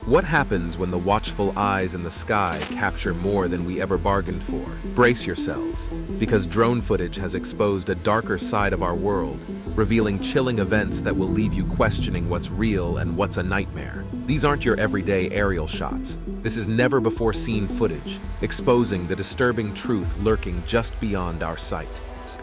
What happens when the watchful eyes in the sky capture more than we ever bargained for? Brace yourselves, because drone footage has exposed a darker side of our world, revealing chilling events that will leave you questioning what's real and what's a nightmare. These aren't your everyday aerial shots. This is never-before-seen footage, exposing the disturbing truth lurking just beyond our sight.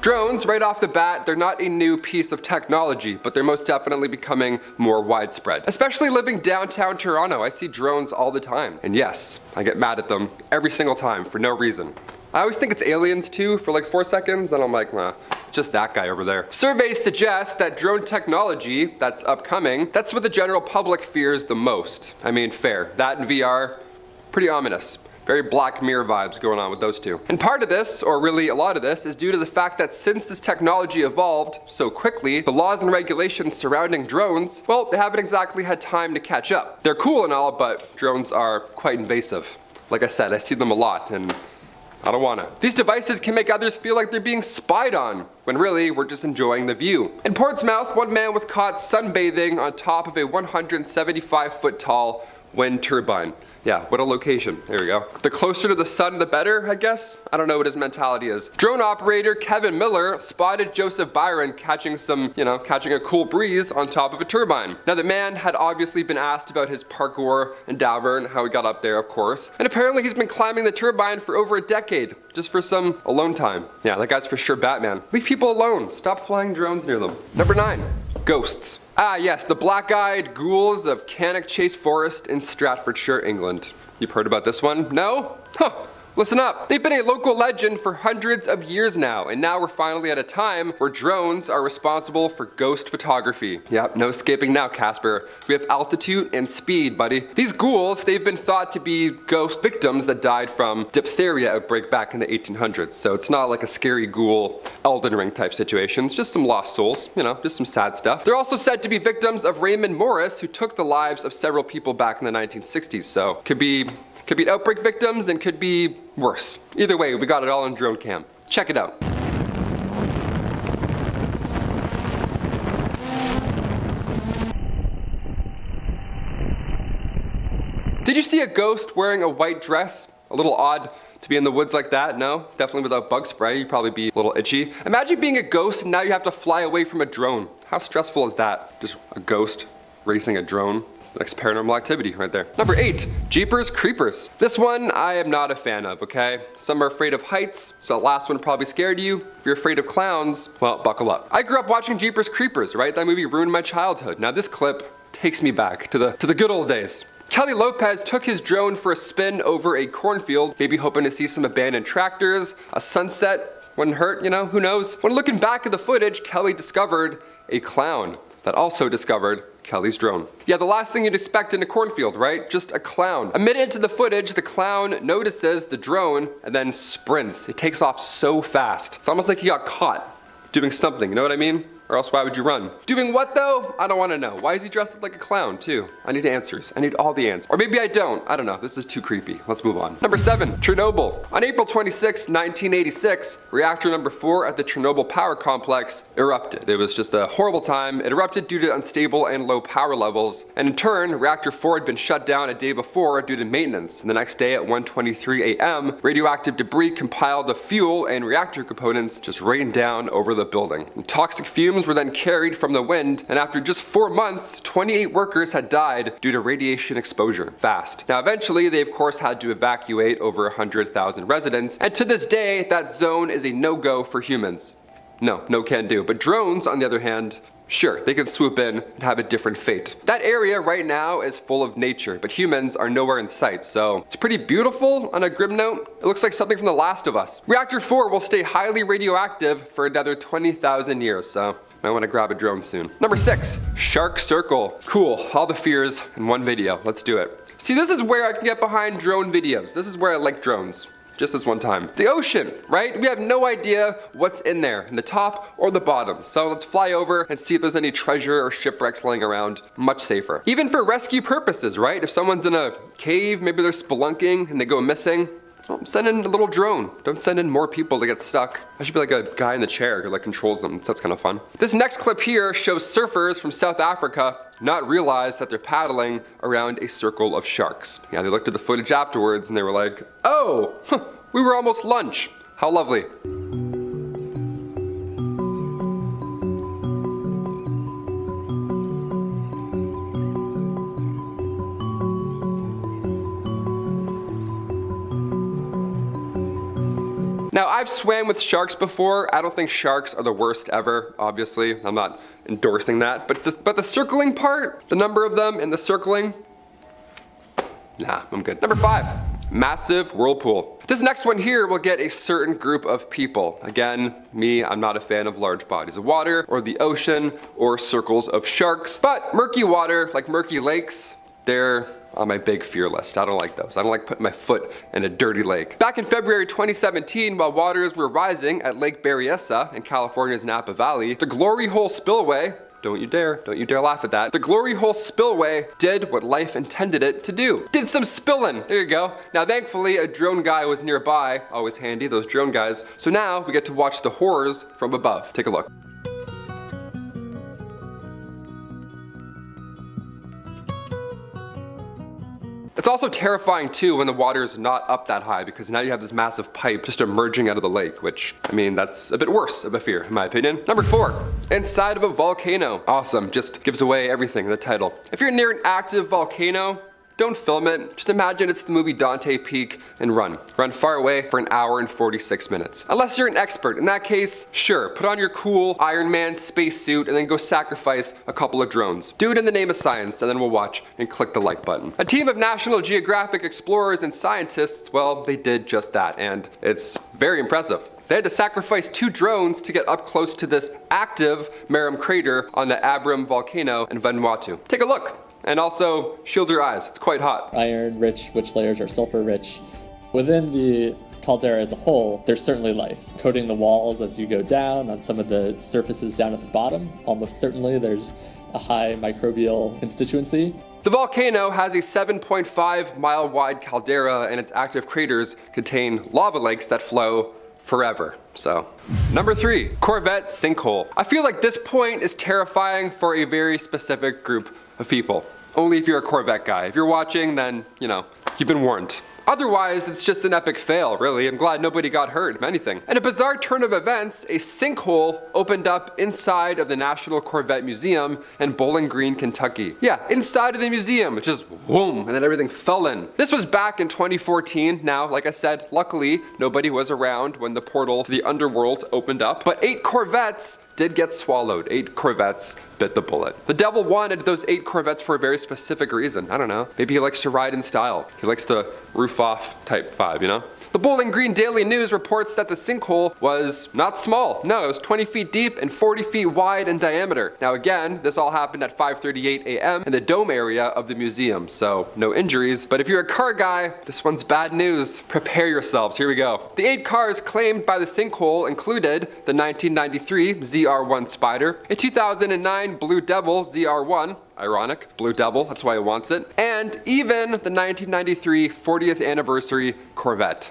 Drones, right off the bat, they're not a new piece of technology, but they're most definitely becoming more widespread. Especially living downtown Toronto, I see drones all the time. And yes, I get mad at them every single time for no reason. I always think it's aliens too for like 4 seconds, and I'm like, nah, just that guy over there. Surveys suggest that drone technology that's upcoming, that's what the general public fears the most. I mean, fair. That and VR, pretty ominous. Very Black Mirror vibes going on with those two. And part of this, or really a lot of this, is due to the fact that since this technology evolved so quickly, the laws and regulations surrounding drones, well, they haven't exactly had time to catch up. They're cool and all, but drones are quite invasive. Like I said, I see them a lot, and I don't wanna. These devices can make others feel like they're being spied on, when really we're just enjoying the view. In Portsmouth, one man was caught sunbathing on top of a 175-foot tall wind turbine. Yeah, what a location. There we go. The closer to the sun, the better, I guess. I don't know what his mentality is. Drone operator Kevin Miller spotted Joseph Byron catching a cool breeze on top of a turbine. Now, the man had obviously been asked about his parkour endeavor and how he got up there, of course. And apparently he's been climbing the turbine for over a decade, just for some alone time. Yeah, that guy's for sure Batman. Leave people alone. Stop flying drones near them. Number 9, ghosts. Ah yes, the black-eyed ghouls of Cannock Chase Forest in Staffordshire, England. You've heard about this one? No? Huh. Listen up. They've been a local legend for hundreds of years now, and now we're finally at a time where drones are responsible for ghost photography. Yep, no escaping now, Casper. We have altitude and speed, buddy. These ghouls, they've been thought to be ghost victims that died from diphtheria outbreak back in the 1800s, so it's not like a scary ghoul Elden Ring type situation. It's just some lost souls, just some sad stuff. They're also said to be victims of Raymond Morris, who took the lives of several people back in the 1960s, so could be outbreak victims and could be worse. Either way, we got it all on drone cam. Check it out. Did you see a ghost wearing a white dress? A little odd to be in the woods like that, no? Definitely without bug spray, you'd probably be a little itchy. Imagine being a ghost and now you have to fly away from a drone. How stressful is that? Just a ghost racing a drone? Next paranormal activity right there. Number 8, Jeepers Creepers. This one I am not a fan of, okay? Some are afraid of heights, so the last one probably scared you. If you're afraid of clowns, well, buckle up. I grew up watching Jeepers Creepers, right? That movie ruined my childhood. Now this clip takes me back to the good old days. Kelly Lopez took his drone for a spin over a cornfield, maybe hoping to see some abandoned tractors, a sunset. Wouldn't hurt, who knows? When looking back at the footage, Kelly discovered a clown that also discovered Kelly's drone. Yeah, the last thing you'd expect in a cornfield, right? Just a clown. A minute into the footage, the clown notices the drone and then sprints. It takes off so fast. It's almost like he got caught doing something, you know what I mean? Or else why would you run? Doing what though? I don't want to know. Why is he dressed up like a clown too? I need answers. I need all the answers. Or maybe I don't. I don't know. This is too creepy. Let's move on. Number 7, Chernobyl. On April 26, 1986, reactor number 4 at the Chernobyl power complex erupted. It was just a horrible time. It erupted due to unstable and low power levels. And in turn, reactor 4 had been shut down a day before due to maintenance. And the next day at 1:23 a.m., radioactive debris compiled of fuel and reactor components just rained down over the building. And toxic fumes were then carried from the wind, and after just 4 months, 28 workers had died due to radiation exposure. Fast. Now eventually, they of course had to evacuate over 100,000 residents, and to this day, that zone is a no-go for humans. No can do. But drones, on the other hand, sure, they can swoop in and have a different fate. That area right now is full of nature, but humans are nowhere in sight, so it's pretty beautiful on a grim note. It looks like something from The Last of Us. Reactor 4 will stay highly radioactive for another 20,000 years, so I want to grab a drone soon. Number 6, Shark Circle. Cool, all the fears in one video. Let's do it. See, this is where I can get behind drone videos. This is where I like drones. Just this one time. The ocean, right? We have no idea what's in there, in the top or the bottom. So let's fly over and see if there's any treasure or shipwrecks laying around. Much safer. Even for rescue purposes, right? If someone's in a cave, maybe they're spelunking and they go missing, well, send in a little drone. Don't send in more people to get stuck. I should be like a guy in the chair who like controls them. That's kind of fun. This next clip here shows surfers from South Africa not realize that they're paddling around a circle of sharks. Yeah, they looked at the footage afterwards and they were like, oh, we were almost lunch. How lovely. Now, I've swam with sharks before. I don't think sharks are the worst ever, obviously. I'm not endorsing that. But the circling part, the number of them and the circling, nah, I'm good. Number 5, massive whirlpool. This next one here will get a certain group of people. Again, me, I'm not a fan of large bodies of water or the ocean or circles of sharks. But murky water, like murky lakes, they're on my big fear list. I don't like those. I don't like putting my foot in a dirty lake. Back in February 2017, while waters were rising at Lake Berryessa in California's Napa Valley, the Glory Hole spillway, don't you dare laugh at that. The Glory Hole spillway did what life intended it to do. Did some spilling, there you go. Now thankfully a drone guy was nearby, always handy, those drone guys. So now we get to watch the horrors from above. Take a look. It's also terrifying too when the water is not up that high, because now you have this massive pipe just emerging out of the lake, which, I mean, that's a bit worse of a fear, in my opinion. Number 4, inside of a volcano. Awesome, just gives away everything in the title. If you're near an active volcano, don't film it. Just imagine it's the movie Dante Peak and run. Run far away for an hour and 46 minutes. Unless you're an expert. In that case, sure, put on your cool Iron Man spacesuit and then go sacrifice a couple of drones. Do it in the name of science, and then we'll watch and click the like button. A team of National Geographic explorers and scientists, well, they did just that, and it's very impressive. They had to sacrifice 2 drones to get up close to this active Maram crater on the Abram volcano in Vanuatu. Take a look. And also, shield your eyes, it's quite hot. Iron-rich, which layers are sulfur-rich. Within the caldera as a whole, there's certainly life. Coating the walls as you go down, on some of the surfaces down at the bottom, almost certainly there's a high microbial constituency. The volcano has a 7.5 mile wide caldera, and its active craters contain lava lakes that flow forever. So, number 3, Corvette Sinkhole. I feel like this point is terrifying for a very specific group of people. Only if you're a Corvette guy. If you're watching, then, you know, you've been warned. Otherwise, it's just an epic fail, really. I'm glad nobody got hurt, if anything. In a bizarre turn of events, a sinkhole opened up inside of the National Corvette Museum in Bowling Green, Kentucky. Yeah, inside of the museum, it just whoom, and then everything fell in. This was back in 2014. Now, like I said, luckily, nobody was around when the portal to the underworld opened up, but 8 Corvettes did get swallowed. 8 Corvettes bit the bullet. The devil wanted those 8 Corvettes for a very specific reason. I don't know. Maybe he likes to ride in style. He likes the roof off type vibe, you know? The Bowling Green Daily News reports that the sinkhole was not small. No, it was 20 feet deep and 40 feet wide in diameter. Now again, this all happened at 5:38 a.m. in the dome area of the museum, so no injuries. But if you're a car guy, this one's bad news. Prepare yourselves, here we go. The 8 cars claimed by the sinkhole included the 1993 ZR1 Spider, a 2009 Blue Devil ZR1, ironic, Blue Devil, that's why it wants it, and even the 1993 40th anniversary Corvette.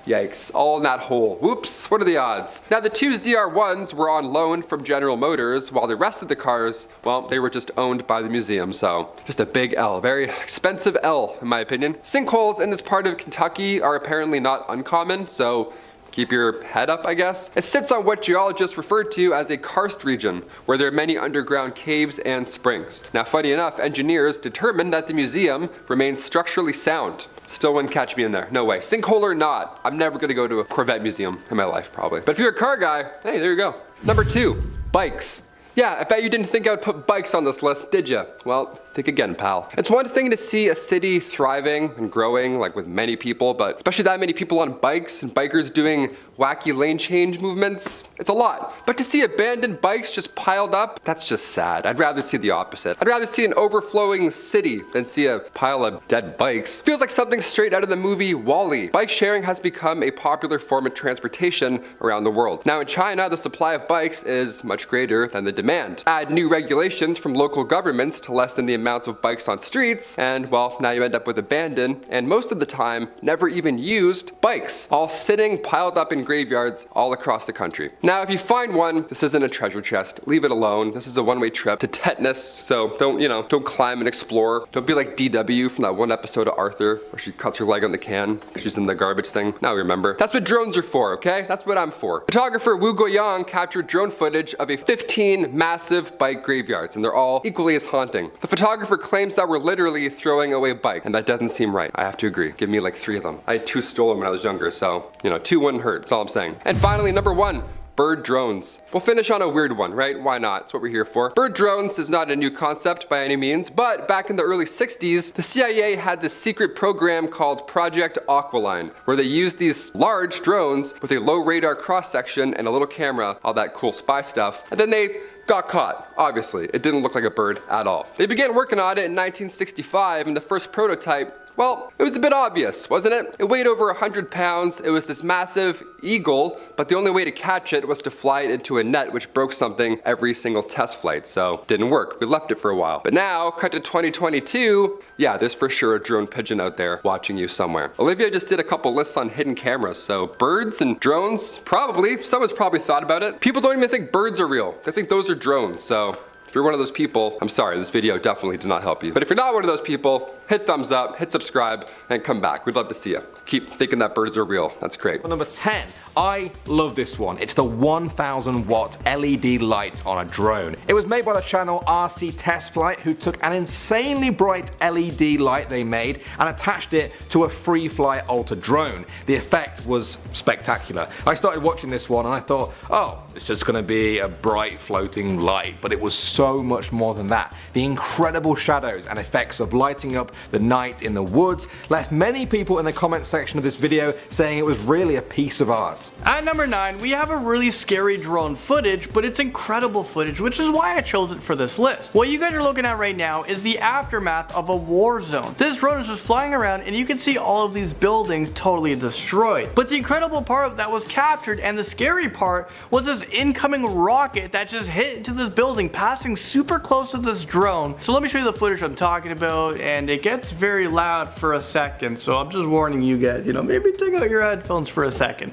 Yikes, all in that hole. Whoops, what are the odds? Now the 2 ZR1s were on loan from General Motors, while the rest of the cars, well, they were just owned by the museum, so just a big L, very expensive L in my opinion. Sinkholes in this part of Kentucky are apparently not uncommon, so keep your head up, I guess. It sits on what geologists refer to as a karst region, where there are many underground caves and springs. Now, funny enough, engineers determined that the museum remains structurally sound. Still wouldn't catch me in there, no way. Sinkhole or not, I'm never gonna go to a Corvette museum in my life, probably. But if you're a car guy, hey, there you go. Number 2, bikes. Yeah, I bet you didn't think I would put bikes on this list, did ya? Well, think again, pal. It's one thing to see a city thriving and growing, like with many people, but especially that many people on bikes and bikers doing wacky lane change movements, it's a lot. But to see abandoned bikes just piled up, that's just sad. I'd rather see the opposite. I'd rather see an overflowing city than see a pile of dead bikes. Feels like something straight out of the movie WALL-E. Bike sharing has become a popular form of transportation around the world. Now in China, the supply of bikes is much greater than the demand. Add new regulations from local governments to lessen the amounts of bikes on streets, and well, now you end up with abandoned, and most of the time, never even used bikes, all sitting piled up in graveyards all across the country. Now, if you find one, this isn't a treasure chest. Leave it alone. This is a one-way trip to tetanus, so don't climb and explore. Don't be like DW from that one episode of Arthur where she cuts her leg on the can because she's in the garbage thing. Now we remember. That's what drones are for, okay? That's what I'm for. Photographer Wu Guoyang captured drone footage of 15 massive bike graveyards, and they're all equally as haunting. The photographer claims that we're literally throwing away bike, and that doesn't seem right. I have to agree. Give me like 3 of them. I had 2 stolen when I was younger, so 2 wouldn't hurt. That's all I'm saying. And finally, number 1. Bird drones. We'll finish on a weird one, right? Why not? That's what we're here for. Bird drones is not a new concept by any means, but back in the early 60s, the CIA had this secret program called Project Aqualine, where they used these large drones with a low radar cross-section and a little camera, all that cool spy stuff, and then they got caught. Obviously, it didn't look like a bird at all. They began working on it in 1965, and the first prototype, well, it was a bit obvious, wasn't it? It weighed over 100 pounds, it was this massive eagle, but the only way to catch it was to fly it into a net, which broke something every single test flight, so didn't work. We left it for a while. But now, cut to 2022, yeah, there's for sure a drone pigeon out there watching you somewhere. Olivia just did a couple lists on hidden cameras, so birds and drones, probably, someone's probably thought about it. People don't even think birds are real. They think those are drones, so if you're one of those people, I'm sorry, this video definitely did not help you. But if you're not one of those people, hit thumbs up, hit subscribe, and come back. We'd love to see you. Keep thinking that birds are real. That's great. Number 10. I love this one. It's the 1000 watt LED light on a drone. It was made by the channel RC Test Flight, who took an insanely bright LED light they made and attached it to a FreeFly Alta drone. The effect was spectacular. I started watching this one and I thought, oh, it's just gonna be a bright floating light, but it was so much more than that. The incredible shadows and effects of lighting up the night in the woods left many people in the comment section of this video saying it was really a piece of art. At number 9, we have a really scary drone footage, but it's incredible footage, which is why I chose it for this list. What you guys are looking at right now is the aftermath of a war zone. This drone is just flying around and you can see all of these buildings totally destroyed. But the incredible part that was captured and the scary part was this incoming rocket that just hit into this building, passing super close to this drone. So let me show you the footage I'm talking about, and it gets very loud for a second, so I'm just warning you guys, maybe take out your headphones for a second.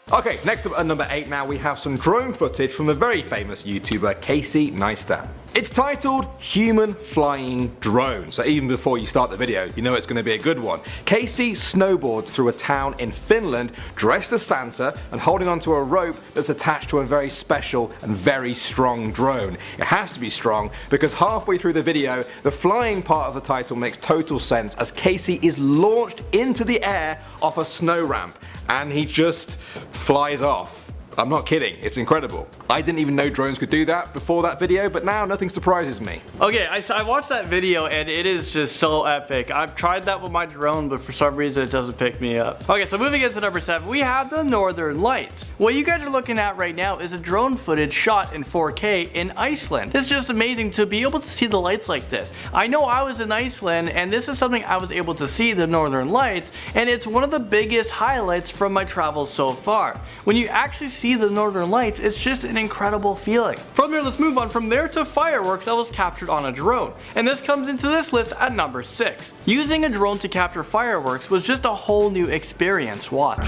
Okay, next up at number 8 now we have some drone footage from the very famous YouTuber Casey Neistat. It's titled Human Flying Drone, so even before you start the video, you know it's going to be a good one. Casey snowboards through a town in Finland dressed as Santa and holding onto a rope that's attached to a very special and very strong drone. It has to be strong because halfway through the video, the flying part of the title makes total sense as Casey is launched into the air off a snow ramp and he just flies off. I'm not kidding, it's incredible. I didn't even know drones could do that before that video, but now nothing surprises me. Okay, I watched that video and it is just so epic. I've tried that with my drone, but for some reason it doesn't pick me up. Okay, so moving into number 7, we have the Northern Lights. What you guys are looking at right now is a drone footage shot in 4K in Iceland. It's just amazing to be able to see the lights like this. I know I was in Iceland and this is something I was able to see, the Northern Lights, and it's one of the biggest highlights from my travels so far. When you actually see the Northern Lights, it's just an incredible feeling. From there, let's move on from there to fireworks that was captured on a drone. And this comes into this list at number 6. Using a drone to capture fireworks was just a whole new experience. Watch.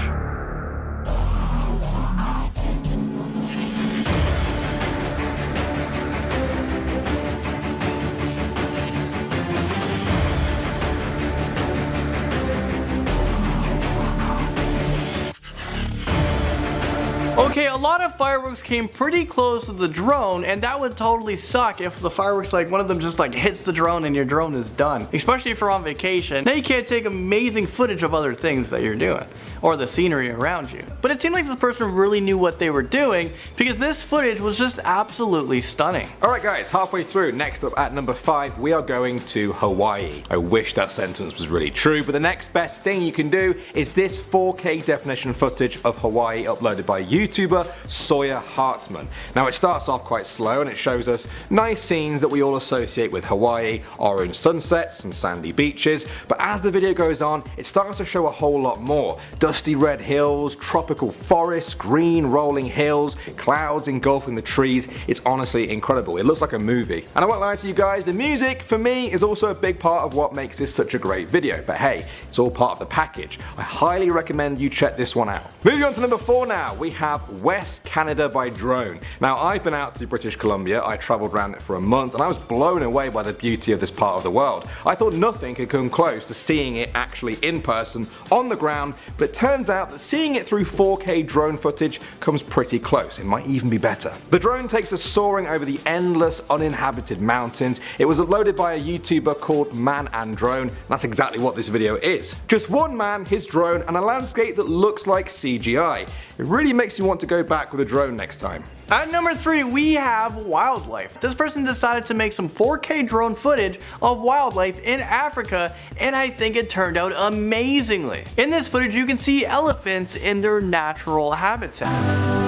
Okay, a lot of fireworks came pretty close to the drone, and that would totally suck if the fireworks, like one of them just like hits the drone and your drone is done. Especially if you're on vacation. Now you can't take amazing footage of other things that you're doing, or the scenery around you. But it seemed like this person really knew what they were doing, because this footage was just absolutely stunning. Alright guys, halfway through, next up at number 5, we are going to Hawaii. I wish that sentence was really true, but the next best thing you can do is this 4K definition footage of Hawaii uploaded by YouTuber Sawyer Hartman. Now it starts off quite slow and it shows us nice scenes that we all associate with Hawaii, orange sunsets and sandy beaches, but as the video goes on, it starts to show a whole lot more. dusty red hills, tropical forests, green rolling hills, clouds engulfing the trees. It's honestly incredible. It looks like a movie. And I won't lie to you guys, the music for me is also a big part of what makes this such a great video. But hey, it's all part of the package. I highly recommend you check this one out. Moving on to number 4 now, we have West Canada by drone. Now I've been out to British Columbia, I travelled around it for a month and I was blown away by the beauty of this part of the world. I thought nothing could come close to seeing it actually in person, on the ground, but it turns out that seeing it through 4K drone footage comes pretty close. It might even be better. The drone takes us soaring over the endless uninhabited mountains. It was uploaded by a YouTuber called Man and Drone. That's exactly what this video is. Just one man, his drone, and a landscape that looks like CGI. It really makes you want to go back with a drone next time. At number 3, we have wildlife. This person decided to make some 4K drone footage of wildlife in Africa, and I think it turned out amazingly. In this footage, you can see elephants in their natural habitat.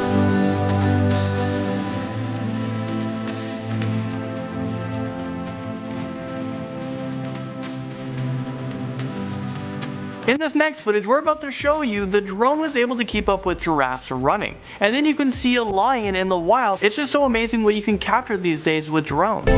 In this next footage, we're about to show you the drone was able to keep up with giraffes running. And then you can see a lion in the wild. It's just so amazing what you can capture these days with drones.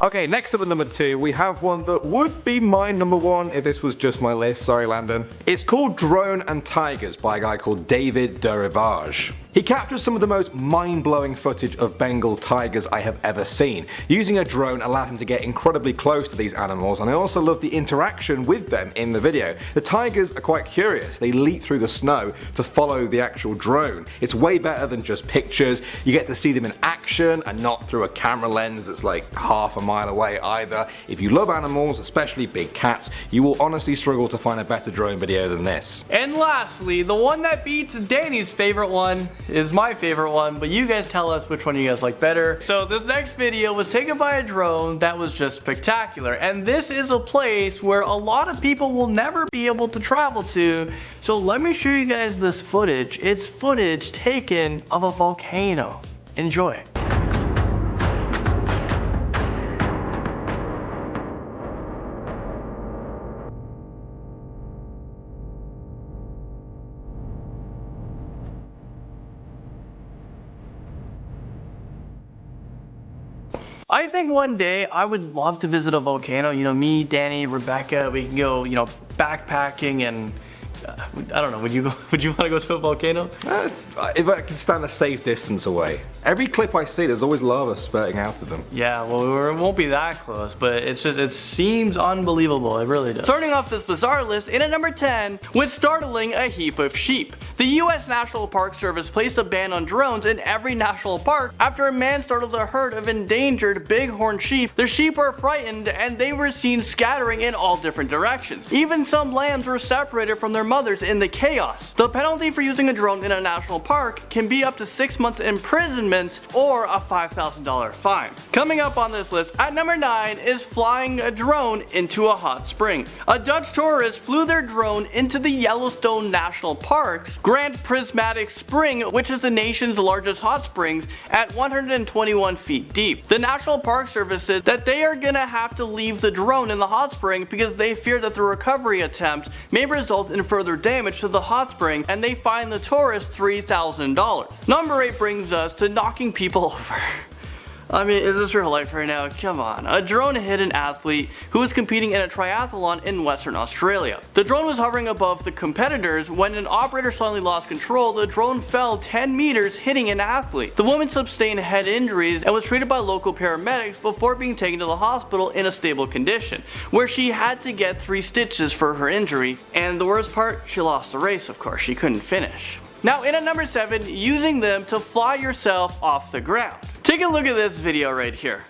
Okay, next up at number 2, we have one that would be my number 1 if this was just my list. Sorry, Landon. It's called Drone and Tigers by a guy called David de Rivage. He captures some of the most mind-blowing footage of Bengal tigers I have ever seen. Using a drone allowed him to get incredibly close to these animals, and I also love the interaction with them in the video. The tigers are quite curious. They leap through the snow to follow the actual drone. It's way better than just pictures. You get to see them in action and not through a camera lens that's like half a mile away either. If you love animals, especially big cats, you will honestly struggle to find a better drone video than this. And lastly, the one that beats Danny's favorite one is my favorite one, but you guys tell us which one you guys like better. So this next video was taken by a drone that was just spectacular, and this is a place where a lot of people will never be able to travel to. So let me show you guys this footage. It's footage taken of a volcano. Enjoy. I think one day I would love to visit a volcano. You know, me, Danny, Rebecca, we can go, you know, backpacking and I don't know, would you want to go to a volcano? If I can stand a safe distance away. Every clip I see, there's always lava spurting out of them. Yeah, well, it won't be that close, but it's just, it seems unbelievable. It really does. Starting off this bizarre list, in at number 10, with startling a heap of sheep. The U.S. National Park Service placed a ban on drones in every national park after a man startled a herd of endangered bighorn sheep. The sheep were frightened and they were seen scattering in all different directions. Even some lambs were separated from their mothers in the chaos. The penalty for using a drone in a national park can be up to 6 months imprisonment or a $5,000 fine. Coming up on this list at number 9 is flying a drone into a hot spring. A Dutch tourist flew their drone into the Yellowstone National Park's Grand Prismatic Spring, which is the nation's largest hot springs at 121 feet deep. The National Park Service said that they are gonna have to leave the drone in the hot spring because they fear that the recovery attempt may result in further damage to the hot spring, and they fined the tourist $3,000. Number 8 brings us to knocking people over. I mean, is this real life right now? Come on. A drone hit an athlete who was competing in a triathlon in Western Australia. The drone was hovering above the competitors when an operator suddenly lost control. The drone fell 10 meters, hitting an athlete. The woman sustained head injuries and was treated by local paramedics before being taken to the hospital in a stable condition, where she had to get 3 stitches for her injury. And the worst part, she lost the race, of course. She couldn't finish. Now in at number 7, using them to fly yourself off the ground. Take a look at this video right here.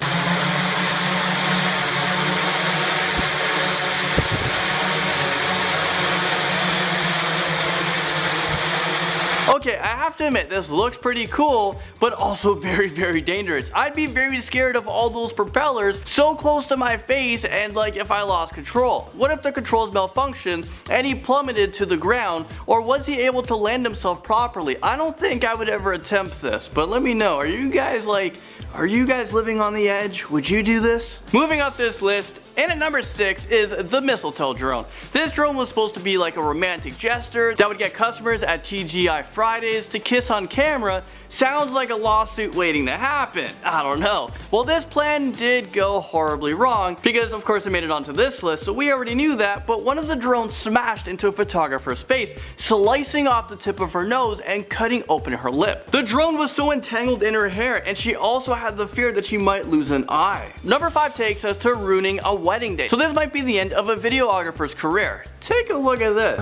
Okay, I have to admit, this looks pretty cool, but also very, very dangerous. I'd be very scared of all those propellers so close to my face, and like if I lost control. What if the controls malfunctioned and he plummeted to the ground, or was he able to land himself properly? I don't think I would ever attempt this, but let me know. Are you guys living on the edge? Would you do this? Moving up this list, and at number 6 is the Mistletoe Drone. This drone was supposed to be like a romantic gesture that would get customers at TGI Fridays to kiss on camera. Sounds like a lawsuit waiting to happen. I don't know. Well, this plan did go horribly wrong because of course it made it onto this list, so we already knew that, but one of the drones smashed into a photographer's face, slicing off the tip of her nose and cutting open her lip. The drone was so entangled in her hair, and she also had the fear that she might lose an eye. Number 5 takes us to ruining a wedding day. So this might be the end of a videographer's career. Take a look at this.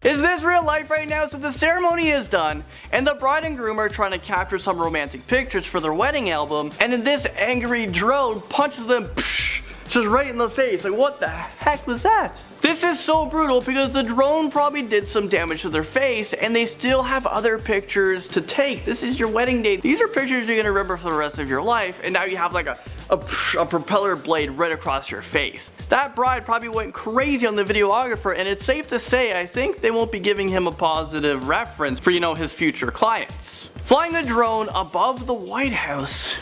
Is this real life right now? So the ceremony is done, and the bride and groom are trying to capture some romantic pictures for their wedding album, and then this angry drone punches them just right in the face. Like, what the heck was that? This is so brutal because the drone probably did some damage to their face, and they still have other pictures to take. This is your wedding day. These are pictures you're gonna remember for the rest of your life, and now you have like a propeller blade right across your face. That bride probably went crazy on the videographer, and it's safe to say I think they won't be giving him a positive reference for, you know, his future clients. Flying the drone above the White House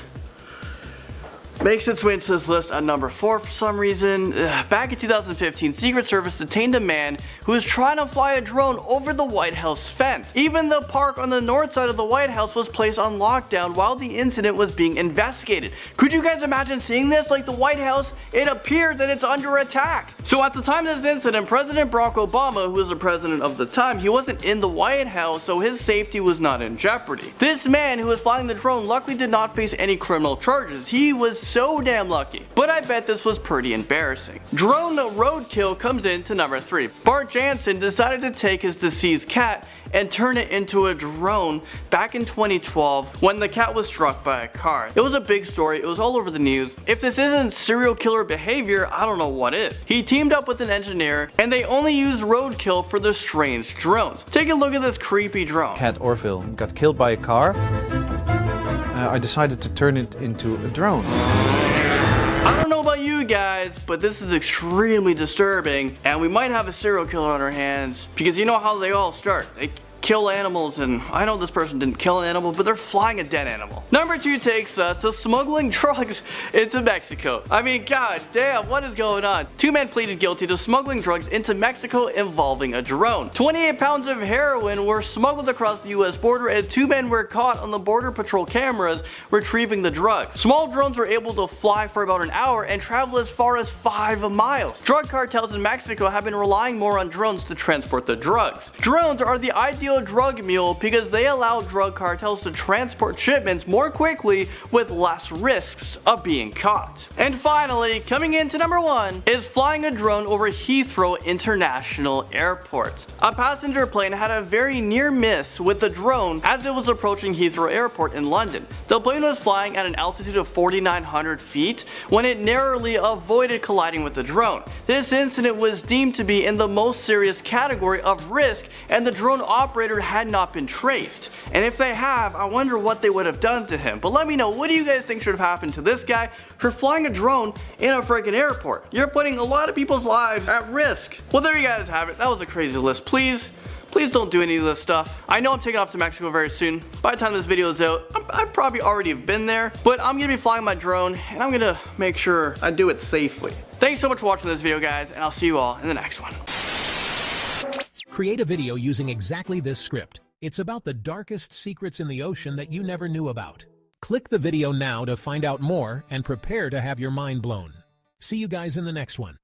makes its way into this list at number 4 for some reason. Back in 2015, Secret Service detained a man who was trying to fly a drone over the White House fence. Even the park on the north side of the White House was placed on lockdown while the incident was being investigated. Could you guys imagine seeing this? Like, the White House, it appears that it's under attack. So at the time of this incident, President Barack Obama, who was the president of the time, he wasn't in the White House, so his safety was not in jeopardy. This man who was flying the drone luckily did not face any criminal charges. He was so damn lucky. But I bet this was pretty embarrassing. Drone roadkill comes in to number 3. Bart Jansen decided to take his deceased cat and turn it into a drone back in 2012 when the cat was struck by a car. It was a big story, it was all over the news. If this isn't serial killer behavior, I don't know what is. He teamed up with an engineer, and they only used roadkill for their strange drones. Take a look at this creepy drone. Cat Orville got killed by a car. I decided to turn it into a drone. I don't know about you guys, but this is extremely disturbing, and we might have a serial killer on our hands, because you know how they all start. They kill animals, and I know this person didn't kill an animal, but they're flying a dead animal. Number 2 takes us to smuggling drugs into Mexico. I mean, god damn, what is going on? 2 men pleaded guilty to smuggling drugs into Mexico involving a drone. 28 pounds of heroin were smuggled across the US border, and 2 men were caught on the border patrol cameras retrieving the drugs. Small drones were able to fly for about an hour and travel as far as 5 miles. Drug cartels in Mexico have been relying more on drones to transport the drugs. Drones are the ideal drug mule because they allow drug cartels to transport shipments more quickly with less risks of being caught. And finally, coming into number 1 is flying a drone over Heathrow International Airport. A passenger plane had a very near miss with the drone as it was approaching Heathrow Airport in London. The plane was flying at an altitude of 4,900 feet when it narrowly avoided colliding with the drone. This incident was deemed to be in the most serious category of risk, and the drone operator had not been traced. And if they have, I wonder what they would have done to him. But let me know, what do you guys think should have happened to this guy for flying a drone in a freaking airport? You're putting a lot of people's lives at risk. Well, there you guys have it. That was a crazy list. Please don't do any of this stuff. I know I'm taking off to Mexico very soon. By the time this video is out, I probably already have been there, but I'm gonna be flying my drone, and I'm gonna make sure I do it safely. Thanks so much for watching this video, guys, and I'll see you all in the next one. Create a video using exactly this script. It's about the darkest secrets in the ocean that you never knew about. Click the video now to find out more and prepare to have your mind blown. See you guys in the next one.